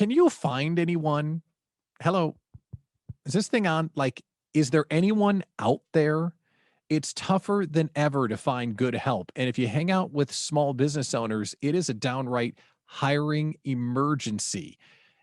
Can you find anyone? Hello, is this thing on? Like, is there anyone out there? It's tougher than ever to find good help. And if you hang out with small business owners, it is a downright hiring emergency.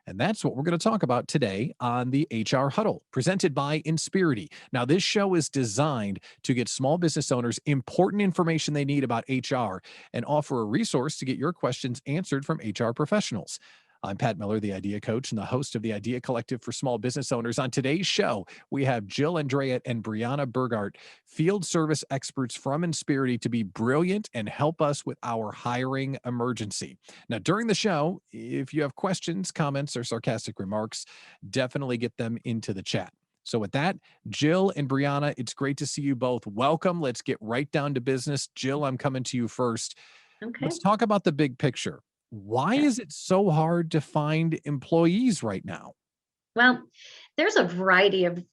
And that's what we're going to talk about today on the HR Huddle, presented by Insperity. Now, this show is designed to get small business owners important information they need about HR and offer a resource to get your questions answered from HR professionals. I'm Pat Miller, the Idea Coach and the host of the Idea Collective for Small Business Owners. On today's show, we have Jill Andrejat and Brianna Burgart, field service experts from Insperity, to be brilliant and help us with our hiring emergency. Now, during the show, if you have questions, comments, or sarcastic remarks, definitely get them into the chat. So with that, Jill and Brianna, it's great to see you both. Welcome. Let's get right down to business. Jill, I'm coming to you first. Okay. Let's talk about the big picture. Why is it so hard to find employees right now? Well, there's a variety of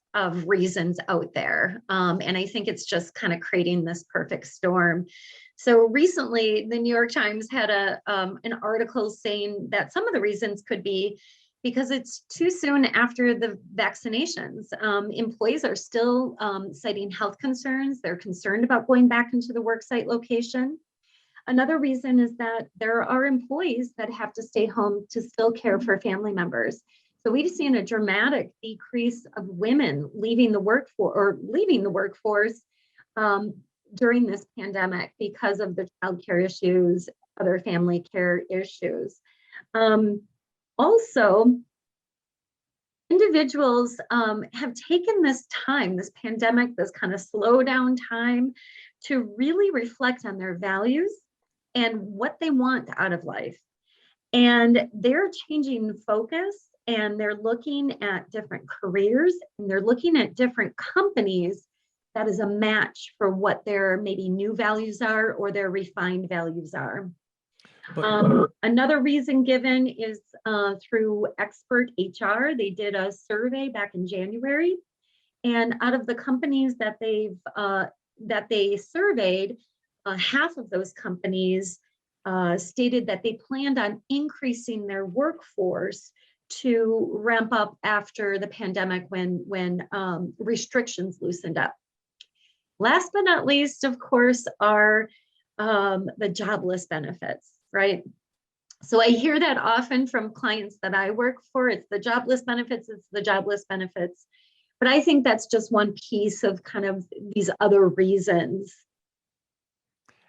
reasons out there. And I think it's just kind of creating this perfect storm. So recently, the New York Times had an article saying that some of the reasons could be because it's too soon after the vaccinations. Employees are still citing health concerns. They're concerned about going back into the worksite location. Another reason is that there are employees that have to stay home to still care for family members. So we've seen a dramatic decrease of women leaving the workforce during this pandemic because of the childcare issues, other family care issues. Also, individuals have taken this time, this pandemic, this kind of slowdown time, to really reflect on their values and what they want out of life. And they're changing focus, and they're looking at different careers, and they're looking at different companies that is a match for what their maybe new values are or their refined values are. Another reason given is through Expert HR. They did a survey back in January, and out of the companies that they surveyed, half of those companies stated that they planned on increasing their workforce to ramp up after the pandemic when restrictions loosened up. Last but not least, of course, are the jobless benefits, right? So I hear that often from clients that I work for. It's the jobless benefits, it's the jobless benefits. But I think that's just one piece of kind of these other reasons.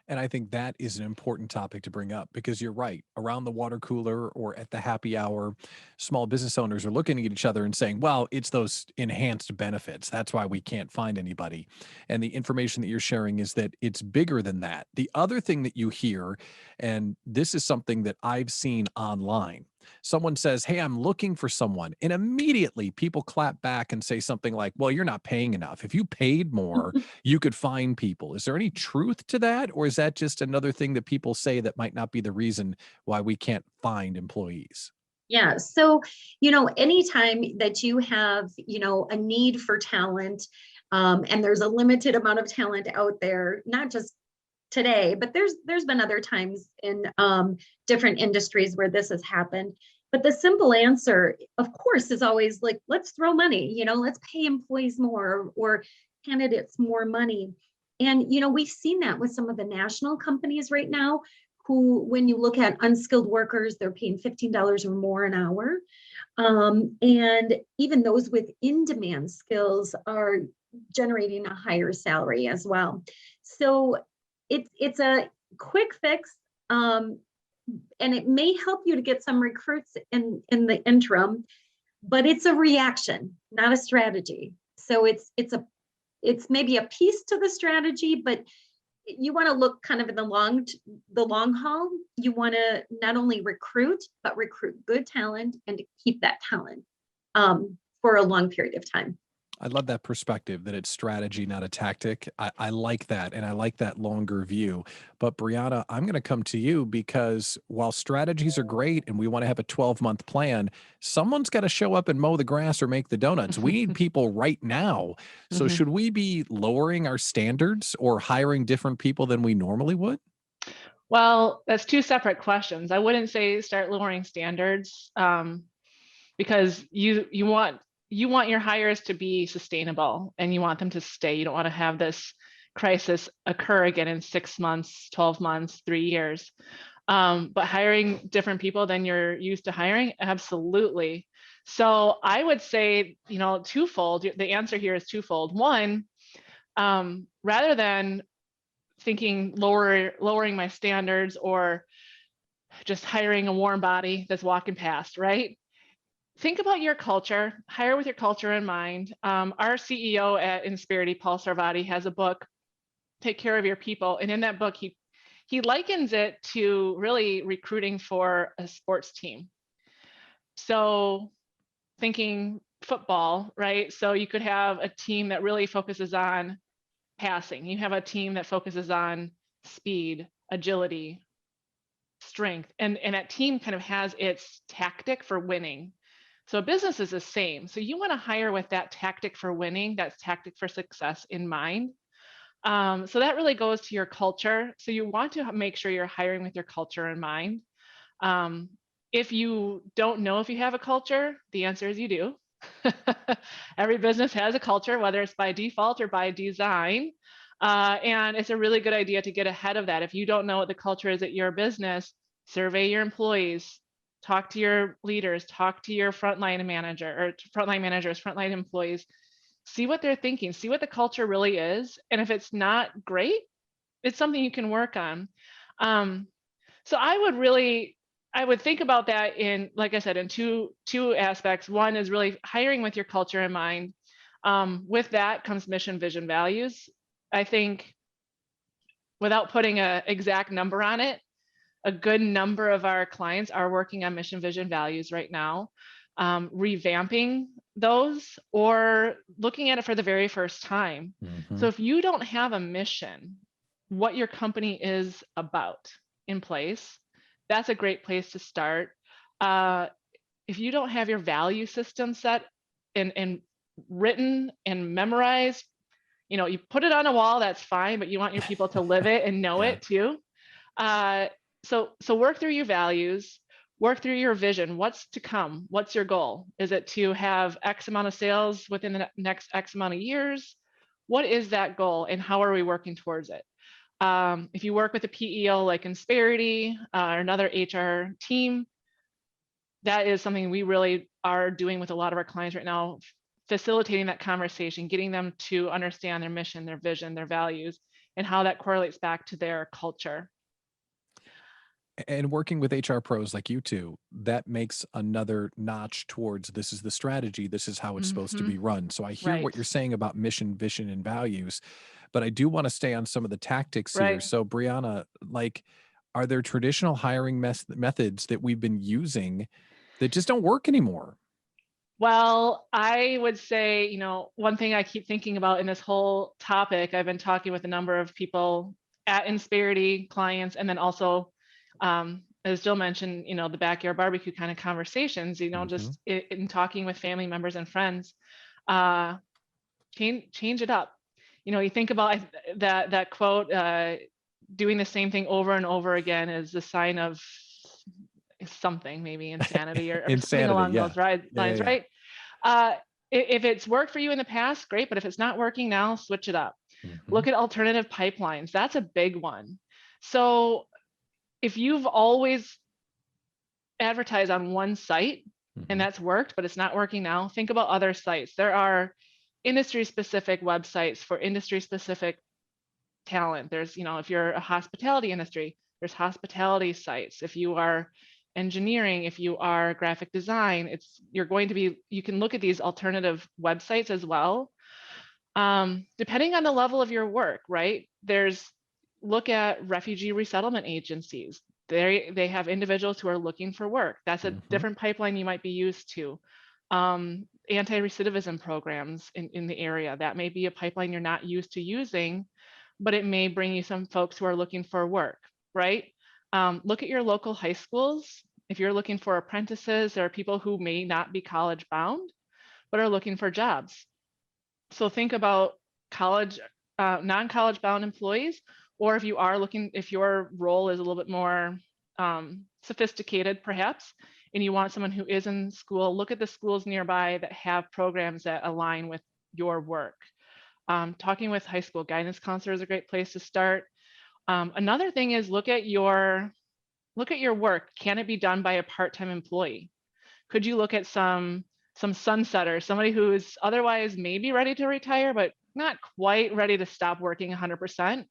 And I think that is an important topic to bring up, because you're right. Around the water cooler or at the happy hour, small business owners are looking at each other and saying, well, it's those enhanced benefits. That's why we can't find anybody. And the information that you're sharing is that it's bigger than that. The other thing that you hear, and this is something that I've seen online, someone says, hey, I'm looking for someone. And immediately people clap back and say something like, well, you're not paying enough. If you paid more, you could find people. Is there any truth to that? Or is that just another thing that people say that might not be the reason why we can't find employees? Yeah. So, anytime that you have, a need for talent, and there's a limited amount of talent out there, not just today, but there's been other times in different industries where this has happened. But the simple answer, of course, is always like, let's throw money, let's pay employees more or candidates more money. And, we've seen that with some of the national companies right now, who, when you look at unskilled workers, they're paying $15 or more an hour. And even those with in-demand skills are generating a higher salary as well. So it's a quick fix, and it may help you to get some recruits in the interim, but it's a reaction, not a strategy. So it's maybe a piece to the strategy, but you want to look kind of in the long haul. You want to not only recruit, but recruit good talent and to keep that talent for a long period of time. I love that perspective, that it's strategy, not a tactic. I like that. And I like that longer view. But Brianna, I'm going to come to you, because while strategies are great and we want to have a 12-month plan, someone's got to show up and mow the grass or make the donuts. We need people right now. So should we be lowering our standards or hiring different people than we normally would? Well, that's two separate questions. I wouldn't say start lowering standards. because you want your hires to be sustainable, and you want them to stay. You don't want to have this crisis occur again in 6 months, 12 months, 3 years. But hiring different people than you're used to hiring, absolutely. So I would say, twofold. The answer here is twofold. One, rather than thinking lowering my standards or just hiring a warm body that's walking past, right? Think about your culture, hire with your culture in mind. Our CEO at Insperity, Paul Sarvati, has a book, Take Care of Your People. And in that book, he likens it to really recruiting for a sports team. So thinking football, right? So you could have a team that really focuses on passing. You have a team that focuses on speed, agility, strength. And that team kind of has its tactic for winning. So business is the same. So you want to hire with that tactic for winning, that tactic for success in mind. So that really goes to your culture. So you want to make sure you're hiring with your culture in mind. If you don't know if you have a culture, the answer is you do. Every business has a culture, whether it's by default or by design. And it's a really good idea to get ahead of that. If you don't know what the culture is at your business, survey your employees, talk to your leaders, talk to your frontline manager or frontline managers, frontline employees, see what they're thinking, see what the culture really is. And if it's not great, it's something you can work on. So I would think about that in, like I said, in two aspects. One is really hiring with your culture in mind. With that comes mission, vision, values. I think without putting an exact number on it, a good number of our clients are working on mission, vision, values right now, revamping those or looking at it for the very first time. Mm-hmm. So if you don't have a mission, what your company is about in place, that's a great place to start. If you don't have your value system set and written and memorized, you put it on a wall, that's fine, but you want your people to live it and know it too. So work through your values, work through your vision. What's to come? What's your goal? Is it to have X amount of sales within the next X amount of years? What is that goal and how are we working towards it? If you work with a PEO like Insperity or another HR team, that is something we really are doing with a lot of our clients right now, facilitating that conversation, getting them to understand their mission, their vision, their values, and how that correlates back to their culture. And working with HR pros like you two, that makes another notch towards this is the strategy, this is how it's supposed to be run. So I hear what you're saying about mission, vision, and values, but I do want to stay on some of the tactics here. So Brianna, are there traditional hiring methods that we've been using that just don't work anymore? Well, I would say, one thing I keep thinking about in this whole topic, I've been talking with a number of people at Insperity, clients, and then also, as Jill mentioned, the backyard barbecue kind of conversations, just in talking with family members and friends, change it up. You think about that quote, doing the same thing over and over again is a sign of something, maybe insanity or something along those lines, right? If it's worked for you in the past, great. But if it's not working now, switch it up. Look at alternative pipelines. That's a big one. So if you've always advertised on one site and that's worked, but it's not working now, think about other sites. There are industry-specific websites for industry-specific talent. There's, if you're a hospitality industry, there's hospitality sites. If you are engineering, if you are graphic design, you can look at these alternative websites as well. Depending on the level of your work, right? Look at refugee resettlement agencies. They have individuals who are looking for work. That's a different pipeline you might be used to. Anti-recidivism programs in the area. That may be a pipeline you're not used to using, but it may bring you some folks who are looking for work, right? Look at your local high schools. If you're looking for apprentices, there are people who may not be college bound, but are looking for jobs. So think about college, non-college bound employees, or if your role is a little bit more sophisticated, perhaps, and you want someone who is in school, look at the schools nearby that have programs that align with your work. Talking with high school guidance counselor is a great place to start. Another thing is look at your work. Can it be done by a part-time employee? Could you look at some sunsetters, somebody who is otherwise maybe ready to retire, but not quite ready to stop working 100%?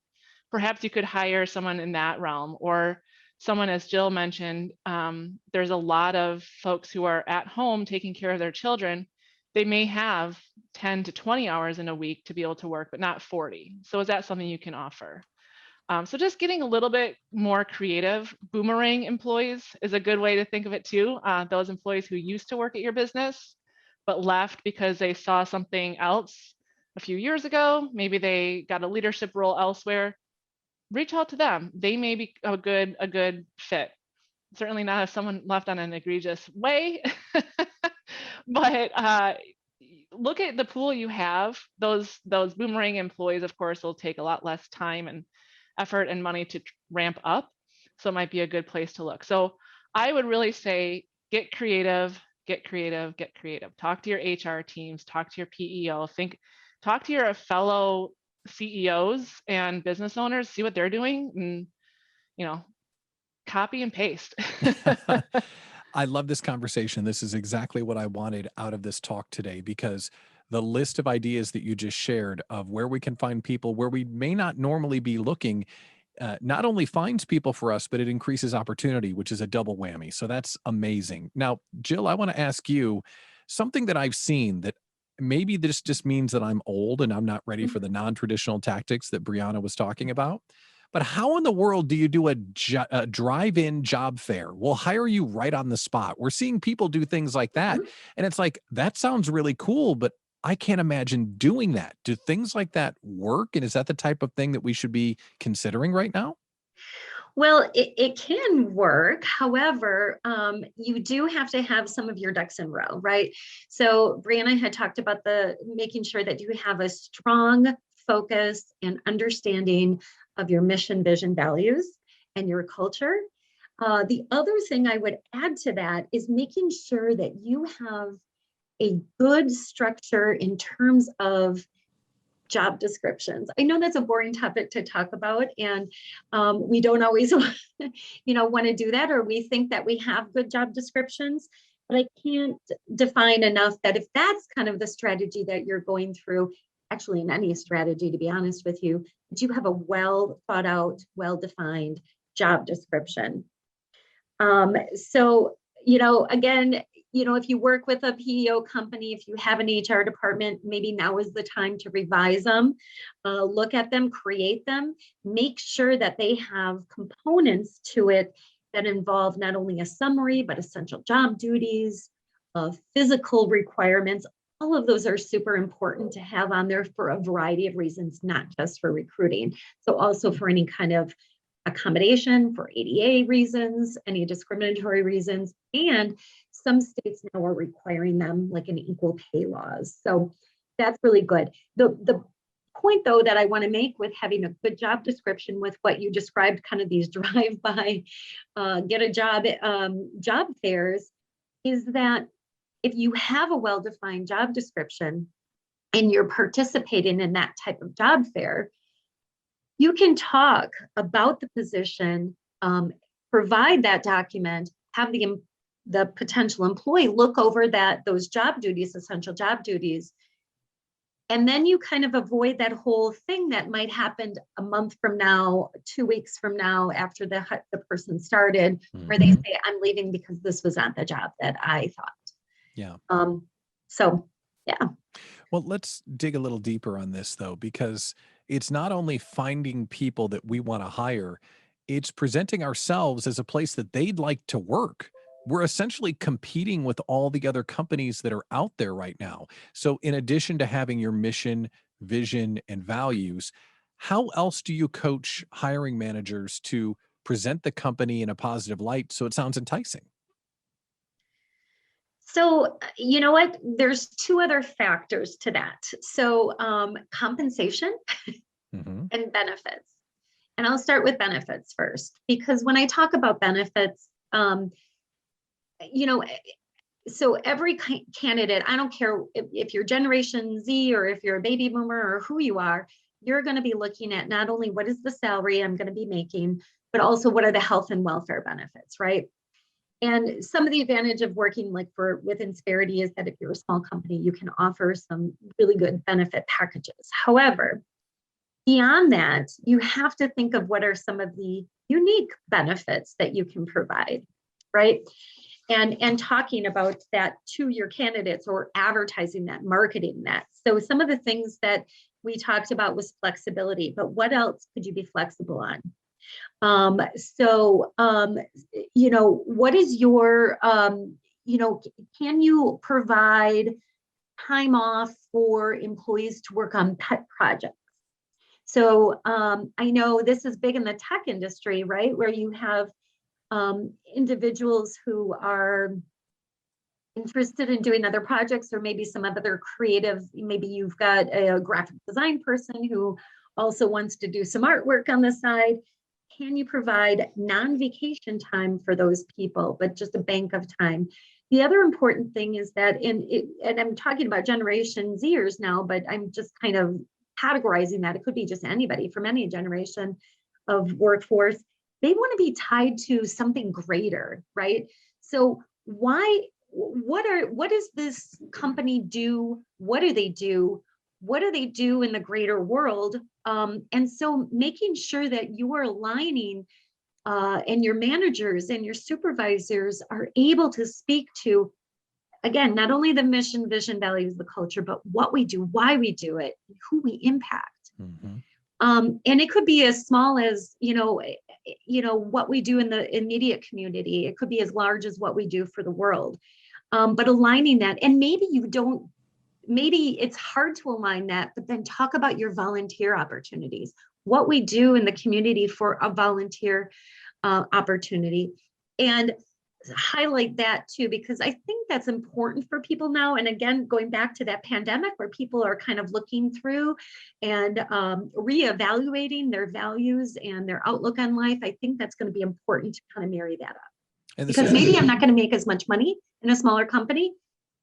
Perhaps you could hire someone in that realm, or someone, as Jill mentioned, there's a lot of folks who are at home taking care of their children. They may have 10 to 20 hours in a week to be able to work, but not 40. So is that something you can offer? So just getting a little bit more creative. Boomerang employees is a good way to think of it too. Those employees who used to work at your business, but left because they saw something else a few years ago. Maybe they got a leadership role elsewhere. Reach out to them. They may be a good fit. Certainly not if someone left on an egregious way, but look at the pool you have. Those boomerang employees, of course, will take a lot less time and effort and money to ramp up. So it might be a good place to look. So I would really say get creative, get creative, get creative. Talk to your HR teams, talk to your PEO, talk to your fellow CEOs and business owners, see what they're doing, and copy and paste. I love this conversation. This is exactly what I wanted out of this talk today, because the list of ideas that you just shared of where we can find people where we may not normally be looking, not only finds people for us, but it increases opportunity, which is a double whammy. So that's amazing. Now, Jill, I want to ask you something that I've seen that maybe this just means that I'm old and I'm not ready for the non-traditional tactics that Brianna was talking about. But how in the world do you do a drive-in job fair? We'll hire you right on the spot. We're seeing people do things like that. And it's like, that sounds really cool, but I can't imagine doing that. Do things like that work? And is that the type of thing that we should be considering right now? Well, it can work. However, you do have to have some of your ducks in a row, right? So Brianna had talked about making sure that you have a strong focus and understanding of your mission, vision, values, and your culture. The other thing I would add to that is making sure that you have a good structure in terms of job descriptions. I know that's a boring topic to talk about, and we don't always want to do that, or we think that we have good job descriptions, but I can't define enough that if that's kind of the strategy that you're going through, actually in any strategy, to be honest with you, that you have a well thought out, well-defined job description. So, again, if you work with a PEO company, if you have an HR department, maybe now is the time to revise them, look at them, create them, make sure that they have components to it that involve not only a summary, but essential job duties, physical requirements. All of those are super important to have on there for a variety of reasons, not just for recruiting. So also for any kind of accommodation, for ADA reasons, any discriminatory reasons, and some states now are requiring them, like in equal pay laws. So that's really good. The point, though, that I want to make with having a good job description with what you described, kind of these drive-by, get a job job fairs, is that if you have a well-defined job description and you're participating in that type of job fair, you can talk about the position, provide that document, have the potential employee look over those job duties, essential job duties, and then you kind of avoid that whole thing that might happen a month from now, 2 weeks from now, after the person started, where they say, "I'm leaving because this was not the job that I thought." Yeah. So, yeah. Well, let's dig a little deeper on this, though, because it's not only finding people that we want to hire, it's presenting ourselves as a place that they'd like to work. We're essentially competing with all the other companies that are out there right now. So in addition to having your mission, vision, and values, how else do you coach hiring managers to present the company in a positive light so it sounds enticing? So, you know what? There's two other factors to that. So, compensation and benefits. And I'll start with benefits first, because when I talk about benefits, you know, so every candidate, I don't care if you're Generation Z or if you're a baby boomer or who you are, you're going to be looking at not only what is the salary I'm going to be making, but also what are the health and welfare benefits, right? And some of the advantage of working like with Insperity is that if you're a small company, you can offer some really good benefit packages. However, beyond that, you have to think of what are some of the unique benefits that you can provide, right? And talking about that to your candidates or advertising that, marketing that. So some of the things that we talked about was flexibility, but what else could you be flexible on? What is your, can you provide time off for employees to work on pet projects? So I know this is big in the tech industry, right? Where you have individuals who are interested in doing other projects, or maybe some other creative, maybe you've got a graphic design person who also wants to do some artwork on the side. Can you provide non-vacation time for those people, but just a bank of time? The other important thing is that and I'm talking about Generation Zers now, but I'm just kind of categorizing that. It could be just anybody from any generation of workforce. They want to be tied to something greater, right? So what does this company do? What do they do? What do they do in the greater world? And so making sure that you are aligning and your managers and your supervisors are able to speak to, again, not only the mission, vision, values, the culture, but what we do, why we do it, who we impact. Mm-hmm. And it could be as small as, what we do in the immediate community. It could be as large as what we do for the world. But aligning that, and maybe it's hard to align that, but then talk about your volunteer opportunities, what we do in the community for a volunteer opportunity, and highlight that too, because I think that's important for people now. And again, going back to that pandemic where people are kind of looking through and reevaluating their values and their outlook on life, I think that's going to be important to kind of marry that up. And because maybe I'm not going to make as much money in a smaller company,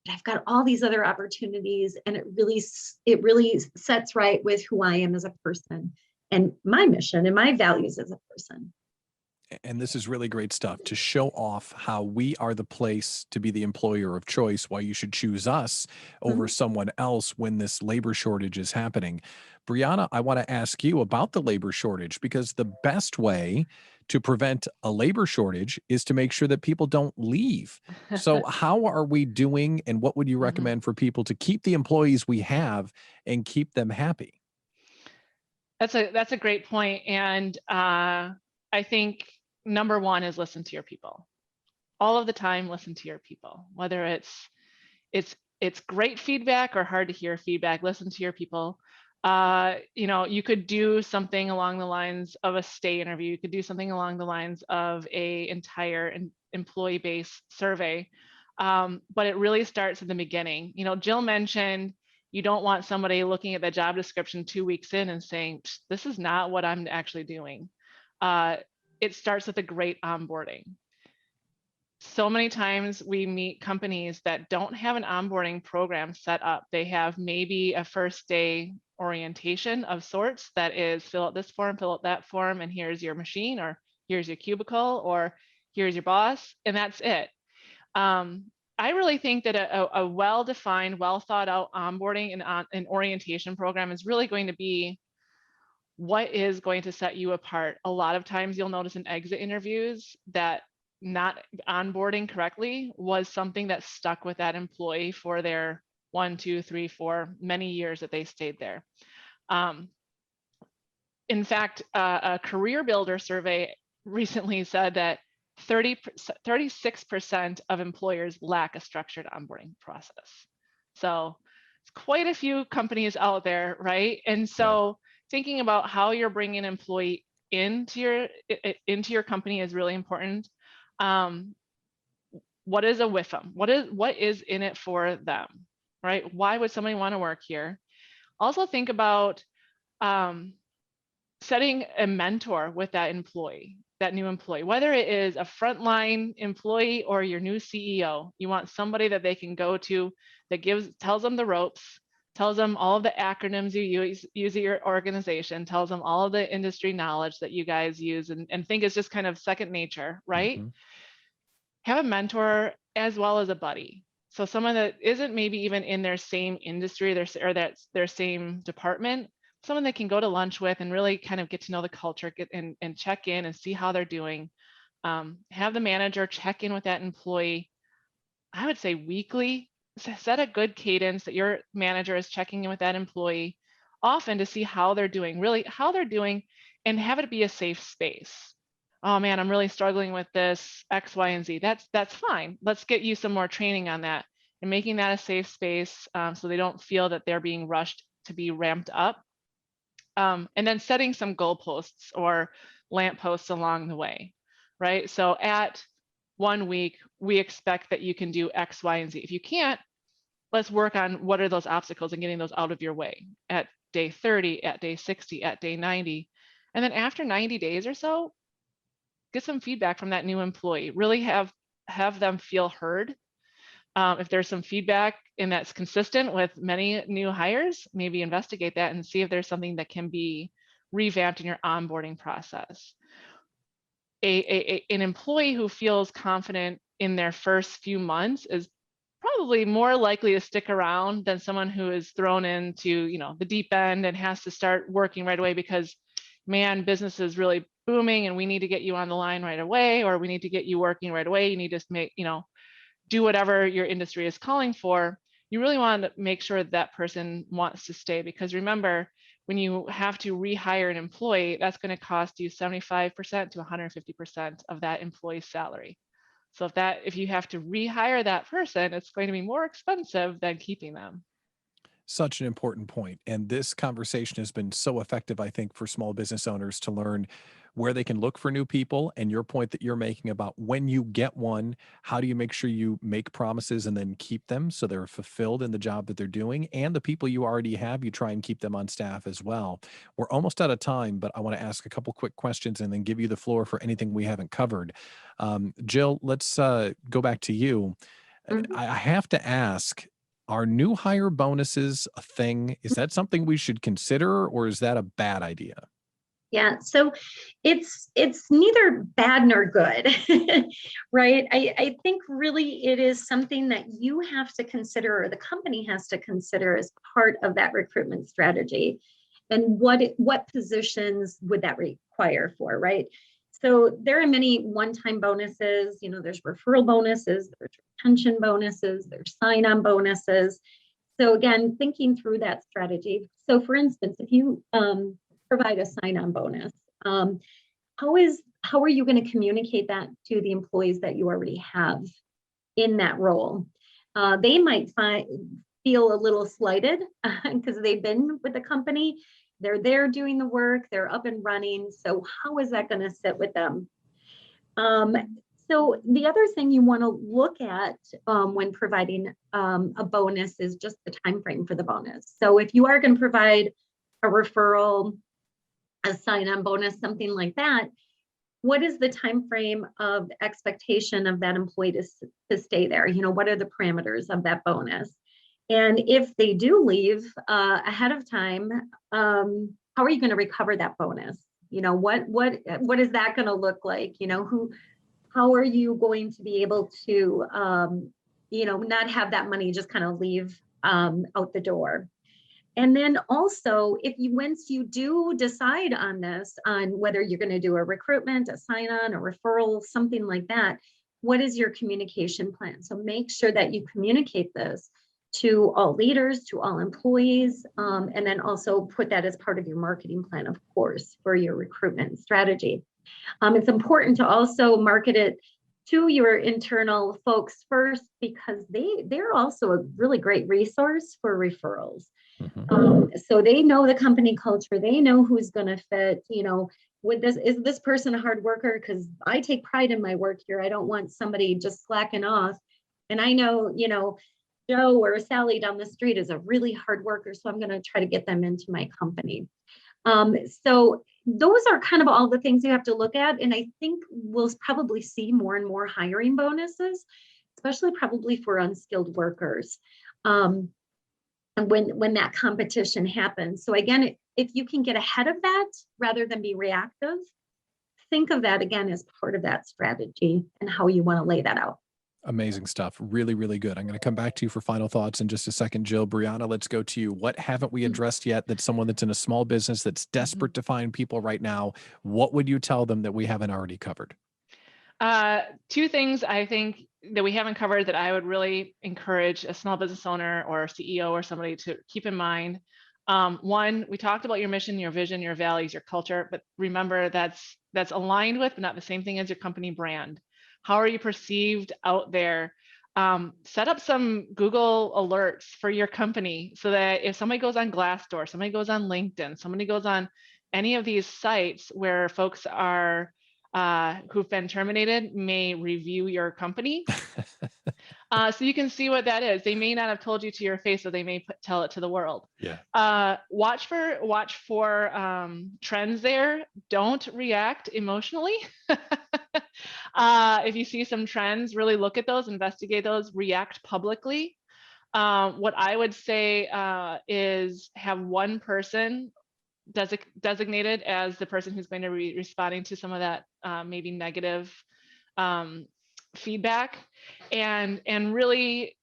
but I've got all these other opportunities, and it really sets right with who I am as a person and my mission and my values as a person. And this is really great stuff to show off how we are the place to be the employer of choice, why you should choose us over someone else when this labor shortage is happening. Brianna, I want to ask you about the labor shortage, because the best way to prevent a labor shortage is to make sure that people don't leave. So how are we doing, and what would you recommend for people to keep the employees we have and keep them happy? That's a great point. And I think number one is listen to your people. All of the time, listen to your people. Whether it's great feedback or hard to hear feedback, listen to your people. You could do something along the lines of a stay interview. You could do something along the lines of a entire employee base survey. But it really starts in the beginning. Jill mentioned you don't want somebody looking at the job description 2 weeks in and saying, this is not what I'm actually doing. It starts with a great onboarding. So many times we meet companies that don't have an onboarding program set up. They have maybe a first day orientation of sorts that is fill out this form, fill out that form, and here's your machine, or here's your cubicle, or here's your boss, and that's it. I really think that a well-defined, well-thought-out onboarding and an orientation program is really going to be what is going to set you apart. A lot of times you'll notice in exit interviews that not onboarding correctly was something that stuck with that employee for their 1, 2, 3, 4, many years that they stayed there. In fact, a career builder survey recently said that 36% of employers lack a structured onboarding process. So it's quite a few companies out there, right? And so thinking about how you're bringing an employee into your company is really important. What is a WIFM? What is in it for them, right? Why would somebody want to work here? Also think about setting a mentor with that employee. that new employee, whether it is a frontline employee or your new CEO. You want somebody that they can go to that tells them the ropes, tells them all of the acronyms you use at your organization, tells them all of the industry knowledge that you guys use and think is just kind of second nature, right? Mm-hmm. Have a mentor as well as a buddy. So someone that isn't maybe even in their same industry, their same department, someone they can go to lunch with and really kind of get to know the culture, and check in and see how they're doing. Have the manager check in with that employee, I would say weekly. Set a good cadence that your manager is checking in with that employee often to see how they're doing, really how they're doing, and have it be a safe space. Oh man, I'm really struggling with this X, Y, and Z. That's fine. Let's get you some more training on that and making that a safe space, so they don't feel that they're being rushed to be ramped up. And then setting some goalposts or lampposts along the way, right? So at 1 week, we expect that you can do X, Y, and Z. If you can't, let's work on what are those obstacles and getting those out of your way at day 30, at day 60, at day 90. And then after 90 days or so, get some feedback from that new employee. Really have them feel heard. If there's some feedback and that's consistent with many new hires, maybe investigate that and see if there's something that can be revamped in your onboarding process. An employee who feels confident in their first few months is probably more likely to stick around than someone who is thrown into, the deep end and has to start working right away because, man, business is really booming and we need to get you on the line right away, or we need to get you working right away. You need to do whatever your industry is calling for. You really want to make sure that person wants to stay, because remember, when you have to rehire an employee, that's going to cost you 75% to 150% of that employee's salary. So if you have to rehire that person, it's going to be more expensive than keeping them. Such an important point. And this conversation has been so effective, I think, for small business owners to learn where they can look for new people. And your point that you're making about when you get one, how do you make sure you make promises and then keep them so they're fulfilled in the job that they're doing? And the people you already have, you try and keep them on staff as well. We're almost out of time, but I want to ask a couple quick questions and then give you the floor for anything we haven't covered. Jill, let's go back to you. Mhm. I have to ask, are new hire bonuses a thing? Is that something we should consider, or is that a bad idea? Yeah, so it's neither bad nor good, right? I think really it is something that you have to consider, or the company has to consider as part of that recruitment strategy. And what positions would that require for, right? So there are many one-time bonuses, there's referral bonuses, there's retention bonuses, there's sign-on bonuses. So again, thinking through that strategy. So for instance, if you provide a sign-on bonus, how are you going to communicate that to the employees that you already have in that role? They might feel a little slighted because they've been with the company. They're there doing the work, they're up and running. So how is that going to sit with them? So the other thing you want to look at when providing a bonus is just the time frame for the bonus. So if you are going to provide a referral, a sign-on bonus, something like that, what is the time frame of expectation of that employee to stay there? What are the parameters of that bonus? And if they do leave ahead of time, how are you going to recover that bonus? What is that going to look like? How are you going to be able to not have that money just kind of leave out the door? And then also, once you do decide on whether you're going to do a recruitment, a sign-on, a referral, something like that, what is your communication plan? So make sure that you communicate this to all leaders, to all employees, and then also put that as part of your marketing plan, of course, for your recruitment strategy. It's important to also market it to your internal folks first, because they're also a really great resource for referrals. Mm-hmm. So they know the company culture, they know who's going to fit, is this person a hard worker? Because I take pride in my work here. I don't want somebody just slacking off. And I know, Joe or Sally down the street is a really hard worker, so I'm going to try to get them into my company. So those are kind of all the things you have to look at. And I think we'll probably see more and more hiring bonuses, especially probably for unskilled workers. And when that competition happens. So again, if you can get ahead of that rather than be reactive, think of that again as part of that strategy and how you want to lay that out. Amazing stuff. Really, really good. I'm going to come back to you for final thoughts in just a second. Jill, Brianna, let's go to you. What haven't we addressed yet that someone that's in a small business that's desperate to find people right now, what would you tell them that we haven't already covered? Two things I think that we haven't covered that I would really encourage a small business owner or CEO or somebody to keep in mind. One, we talked about your mission, your vision, your values, your culture, but remember that's aligned with, but not the same thing as your company brand. How are you perceived out there? Set up some Google alerts for your company so that if somebody goes on Glassdoor, somebody goes on LinkedIn, somebody goes on any of these sites where folks are who've been terminated may review your company. So you can see what that is. They may not have told you to your face, so they may tell it to the world. Yeah. Watch for trends there. Don't react emotionally. If you see some trends, really look at those, investigate those, react publicly. What I would say is have one person designated as the person who's going to be responding to some of that maybe negative feedback, and really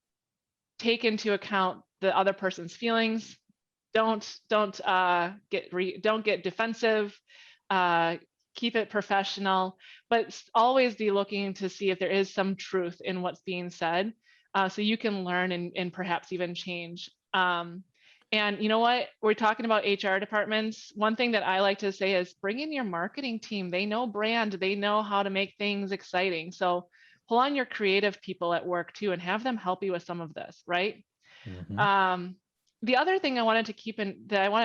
take into account the other person's feelings. Don't get defensive. Keep it professional, but always be looking to see if there is some truth in what's being said, so you can learn and perhaps even change. And you know what? We're talking about HR departments. One thing that I like to say is bring in your marketing team. They know brand, they know how to make things exciting. So pull on your creative people at work too and have them help you with some of this, right? Mm-hmm. The other thing I wanted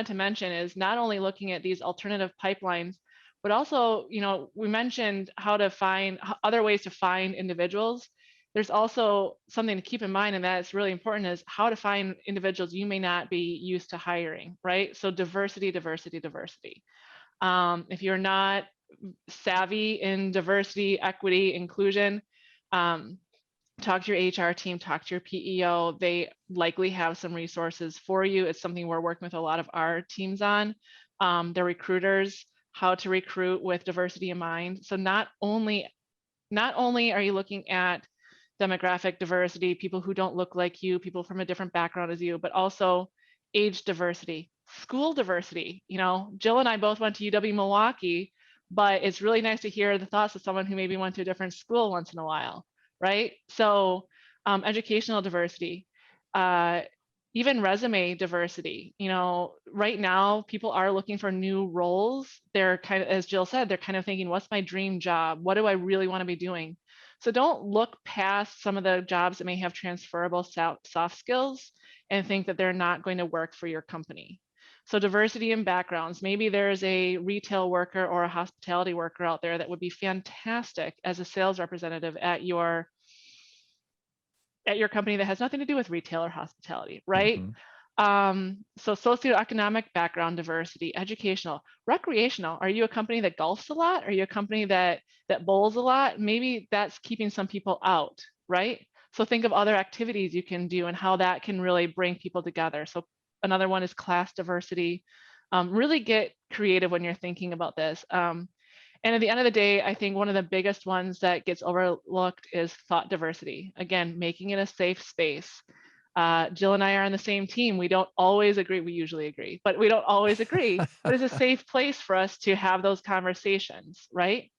to mention is not only looking at these alternative pipelines, but also, we mentioned how to find other ways to find individuals. There's also something to keep in mind, and that's really important, is how to find individuals you may not be used to hiring, right? So diversity, diversity, diversity. If you're not savvy in diversity, equity, inclusion, talk to your HR team, talk to your PEO. They likely have some resources for you. It's something we're working with a lot of our teams on. They're recruiters, how to recruit with diversity in mind. So not only are you looking at demographic diversity, people who don't look like you, people from a different background as you, but also age diversity, school diversity. Jill and I both went to UW-Milwaukee, but it's really nice to hear the thoughts of someone who maybe went to a different school once in a while, right? So educational diversity, even resume diversity. Right now people are looking for new roles. They're kind of, as Jill said, they're kind of thinking, what's my dream job? What do I really want to be doing? So don't look past some of the jobs that may have transferable soft skills and think that they're not going to work for your company. So diversity in backgrounds. Maybe there's a retail worker or a hospitality worker out there that would be fantastic as a sales representative at your company that has nothing to do with retail or hospitality, right? Mm-hmm. So socioeconomic background diversity, educational, recreational. Are you a company that golfs a lot? Are you a company that bowls a lot? Maybe that's keeping some people out, right? So think of other activities you can do and how that can really bring people together. So another one is class diversity. Really get creative when you're thinking about this. And at the end of the day, I think one of the biggest ones that gets overlooked is thought diversity. Again, making it a safe space. Jill and I are on the same team. We don't always agree. We usually agree, but we don't always agree. But it's a safe place for us to have those conversations, right?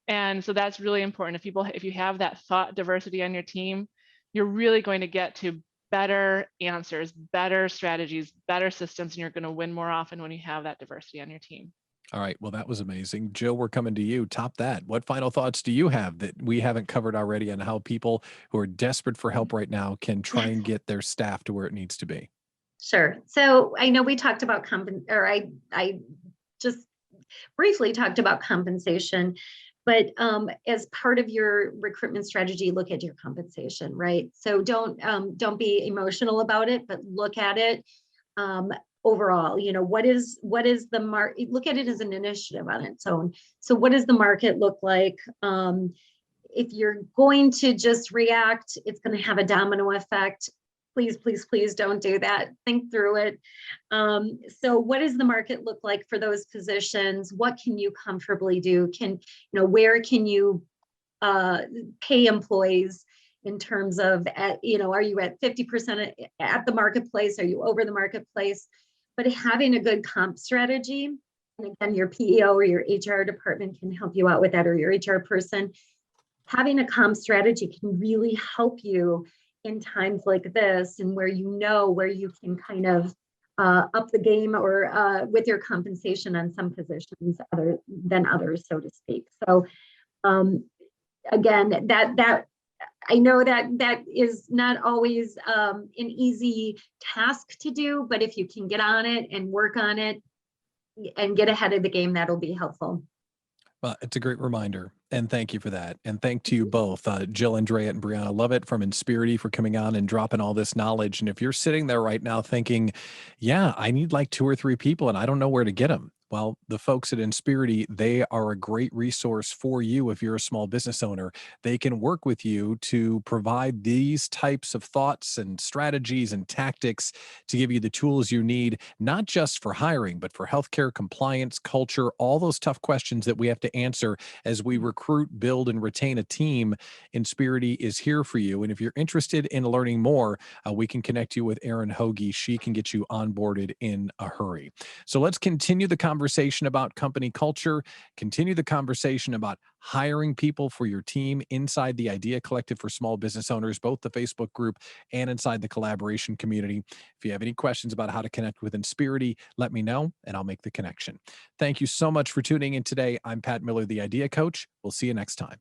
And so that's really important. If you have that thought diversity on your team, you're really going to get to better answers, better strategies, better systems, and you're going to win more often when you have that diversity on your team. All right. Well, that was amazing. Jill, we're coming to you. Top that. What final thoughts do you have that we haven't covered already on how people who are desperate for help right now can try and get their staff to where it needs to be? Sure. So I know we talked about I just briefly talked about compensation, but as part of your recruitment strategy, look at your compensation, right? So don't be emotional about it, but look at it. overall, what is the market? Look at it as an initiative on its own. So what does the market look like? If you're going to just react, it's going to have a domino effect. Please, please, please don't do that. Think through it. So what does the market look like for those positions? What can you comfortably do? Where can you pay employees in terms of, are you at 50% at the marketplace? Are you over the marketplace? But having a good comp strategy, and again, your PEO or your HR department can help you out with that, or your HR person. Having a comp strategy can really help you in times like this, and where you can kind of up the game, or with your compensation on some positions other than others, so to speak. So again, that I know that is not always an easy task to do, but if you can get on it and work on it and get ahead of the game, that'll be helpful. Well, it's a great reminder. And thank you for that. And thank to you both, Jill, Andrejat, and Brianna. Love it from Insperity for coming on and dropping all this knowledge. And if you're sitting there right now thinking, yeah, I need like 2 or 3 people and I don't know where to get them. Well, the folks at Insperity, they are a great resource for you if you're a small business owner. They can work with you to provide these types of thoughts and strategies and tactics to give you the tools you need, not just for hiring, but for healthcare, compliance, culture, all those tough questions that we have to answer as we recruit, build, and retain a team. Insperity is here for you. And if you're interested in learning more, we can connect you with Erin Hoagie. She can get you onboarded in a hurry. So let's continue the conversation about company culture, continue the conversation about hiring people for your team inside the Idea Collective for small business owners, both the Facebook group and inside the collaboration community. If you have any questions about how to connect with Insperity, let me know and I'll make the connection. Thank you so much for tuning in today. I'm Pat Miller, the Idea Coach. We'll see you next time.